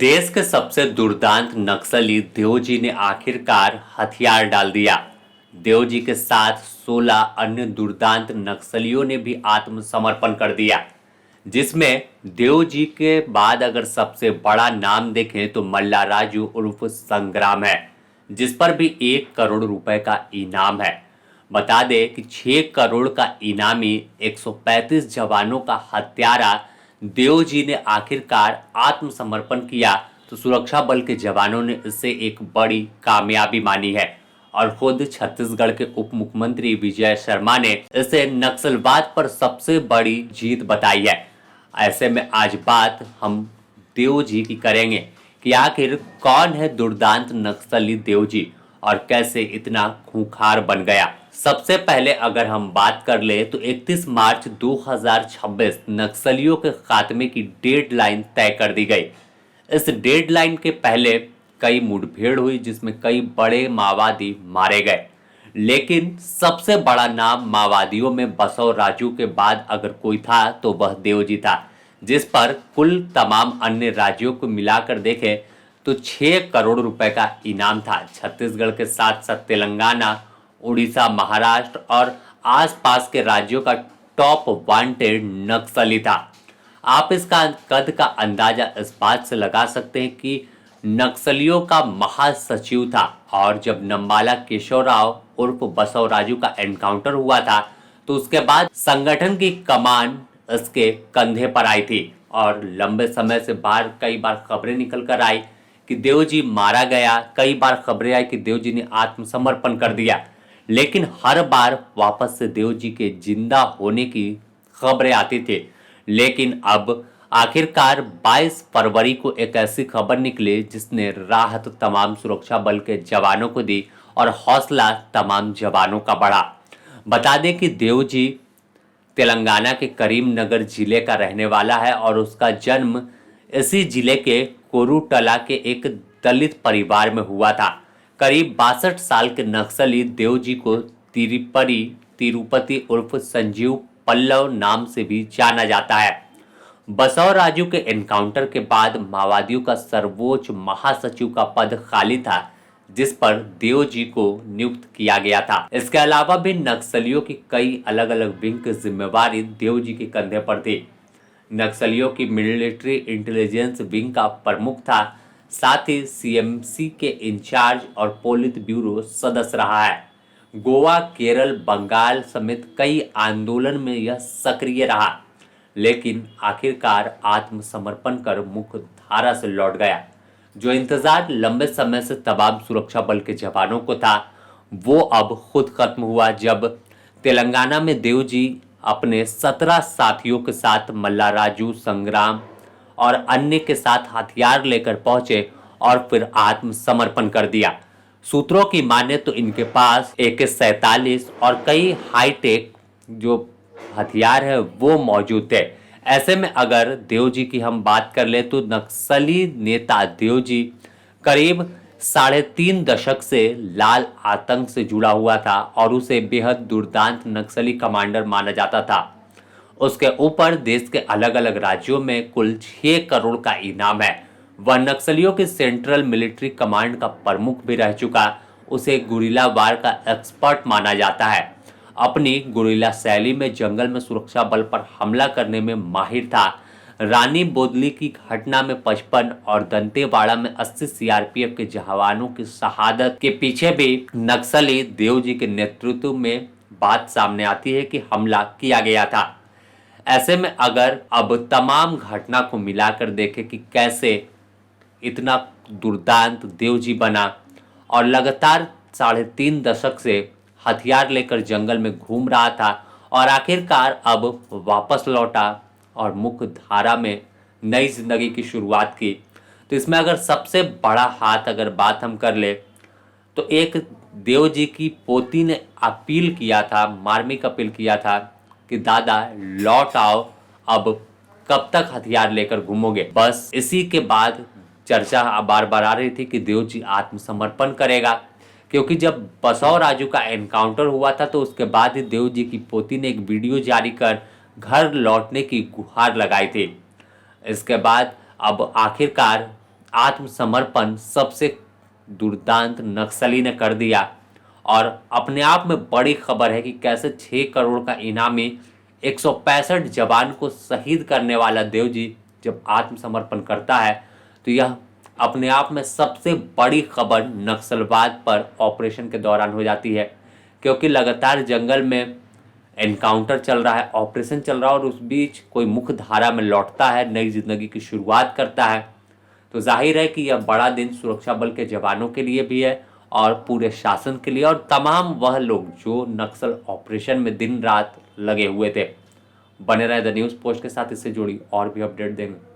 देश के सबसे दुर्दांत नक्सली देवजी ने आखिरकार हथियार डाल दिया। देवजी के साथ 16 अन्य दुर्दांत नक्सलियों ने भी आत्मसमर्पण कर दिया, जिसमें देवजी के बाद अगर सबसे बड़ा नाम देखें तो मल्ला राजू उर्फ संग्राम है, जिस पर भी 1 करोड़ रुपए का इनाम है। बता दें कि 6 करोड़ का इनामी 135 जवानों का हत्यारा देवजी ने आखिरकार आत्मसमर्पण किया, तो सुरक्षा बल के जवानों ने इसे एक बड़ी कामयाबी मानी है और खुद छत्तीसगढ़ के उप मुख्यमंत्री विजय शर्मा ने इसे नक्सलवाद पर सबसे बड़ी जीत बताई है। ऐसे में आज बात हम देवजी की करेंगे कि आखिर कौन है दुर्दांत नक्सली देवजी और कैसे इतना खूंखार बन गया। सबसे पहले अगर हम बात कर ले तो 31 मार्च 2026 नक्सलियों के खात्मे की डेडलाइन तय कर दी गई। इस डेडलाइन के पहले कई मुठभेड़ हुई जिसमें कई बड़े माओवादी मारे गए, लेकिन सबसे बड़ा नाम माओवादियों में बसव राजू के बाद अगर कोई था तो वह देवजी था, जिस पर कुल तमाम अन्य राज्यों को मिलाकर देखें तो 6 करोड़ रुपए का इनाम था। छत्तीसगढ़ के साथ साथ तेलंगाना, उड़ीसा, महाराष्ट्र और आसपास के राज्यों का टॉप वांटेड नक्सली था। आप इसका कद का अंदाजा इस बात से लगा सकते हैं कि नक्सलियों का महासचिव था और जब नम्बाला केशवराव उर्फ बसव राजू का एनकाउंटर हुआ था तो उसके बाद संगठन की कमान इसके कंधे पर आई थी और लंबे समय से बाहर कई बार खबरें निकल कर आई कि देवजी मारा गया, कई बार खबरें आई कि देवजी ने आत्मसमर्पण कर दिया, लेकिन हर बार वापस से देवजी के जिंदा होने की खबरें आती थी। लेकिन अब आखिरकार 22 फरवरी को एक ऐसी खबर निकली जिसने राहत तमाम सुरक्षा बल के जवानों को दी और हौसला तमाम जवानों का बढ़ा। बता दें कि देवजी तेलंगाना के करीमनगर जिले का रहने वाला है और उसका जन्म इसी जिले के कोरुटला के एक दलित परिवार में हुआ था। करीब 62 साल के नक्सली देवजी को तिरुपति उर्फ संजीव पल्लव नाम से भी जाना जाता है। बसव राजू के एनकाउंटर के बाद माओवादियों का सर्वोच्च महासचिव का पद खाली था, जिस पर देवजी को नियुक्त किया गया था। इसके अलावा भी नक्सलियों की कई अलग अलग विंग की जिम्मेवारी देवजी के कंधे पर थी। नक्सलियों की मिलिट्री इंटेलिजेंस विंग का प्रमुख था, साथ ही सीएमसी के इंचार्ज और पोलित ब्यूरो सदस्य रहा है। गोवा, केरल, बंगाल समेत कई आंदोलन में यह सक्रिय रहा, लेकिन आखिरकार आत्मसमर्पण कर मुख्य धारा से लौट गया। जो इंतजार लंबे समय से तमाम सुरक्षा बल के जवानों को था वो अब खुद खत्म हुआ जब तेलंगाना में देवजी अपने 17 साथियों के साथ मल्ला राजू, संग्राम और अन्य के साथ हथियार लेकर पहुंचे और फिर आत्मसमर्पण कर दिया। सूत्रों की माने तो इनके पास AK-47 और कई हाईटेक जो हथियार है वो मौजूद थे। ऐसे में अगर देवजी की हम बात कर ले तो नक्सली नेता देवजी करीब 3.5 दशक से लाल आतंक से जुड़ा हुआ था और उसे बेहद दुर्दांत नक्सली कमांडर माना जाता था। उसके ऊपर देश के अलग अलग राज्यों में कुल 6 करोड़ का इनाम है। वह नक्सलियों के सेंट्रल मिलिट्री कमांड का प्रमुख भी रह चुका। उसे गुरिल्ला वार का एक्सपर्ट माना जाता है। अपनी गुरिल्ला शैली में जंगल में सुरक्षा बल पर हमला करने में माहिर था। रानी बोदली की घटना में 55 और दंतेवाड़ा में 80 सीआरपीएफ के जवानों की शहादत के पीछे भी नक्सली देवजी के नेतृत्व में बात सामने आती है कि हमला किया गया था। ऐसे में अगर अब तमाम घटना को मिलाकर देखें कि कैसे इतना दुर्दांत देवजी बना और लगातार 3.5 दशक से हथियार लेकर जंगल में घूम रहा था और आखिरकार अब वापस लौटा और मुख्य धारा में नई जिंदगी की शुरुआत की, तो इसमें अगर सबसे बड़ा हाथ अगर बात हम कर ले तो एक देवजी की पोती ने अपील किया था, मार्मिक अपील किया था कि दादा लौट आओ, अब कब तक हथियार लेकर घूमोगे। बस इसी के बाद चर्चा बार बार आ रही थी कि देवजी आत्मसमर्पण करेगा, क्योंकि जब बसव राजू का एनकाउंटर हुआ था तो उसके बाद ही देवजी की पोती ने एक वीडियो जारी कर घर लौटने की गुहार लगाई थी। इसके बाद अब आखिरकार आत्मसमर्पण सबसे दुर्दांत नक्सली ने कर दिया। और अपने आप में बड़ी खबर है कि कैसे 6 करोड़ का इनामी 165 जवान को शहीद करने वाला देवजी जब आत्मसमर्पण करता है तो यह अपने आप में सबसे बड़ी खबर नक्सलवाद पर ऑपरेशन के दौरान हो जाती है, क्योंकि लगातार जंगल में एनकाउंटर चल रहा है, ऑपरेशन चल रहा है और उस बीच कोई मुख्य धारा में लौटता है, नई जिंदगी की शुरुआत करता है। तो जाहिर है कि यह बड़ा दिन सुरक्षा बल के जवानों के लिए भी है और पूरे शासन के लिए और तमाम वह लोग जो नक्सल ऑपरेशन में दिन रात लगे हुए थे। बने रहे द न्यूज़ पोस्ट के साथ, इससे जुड़ी और भी अपडेट देंगे।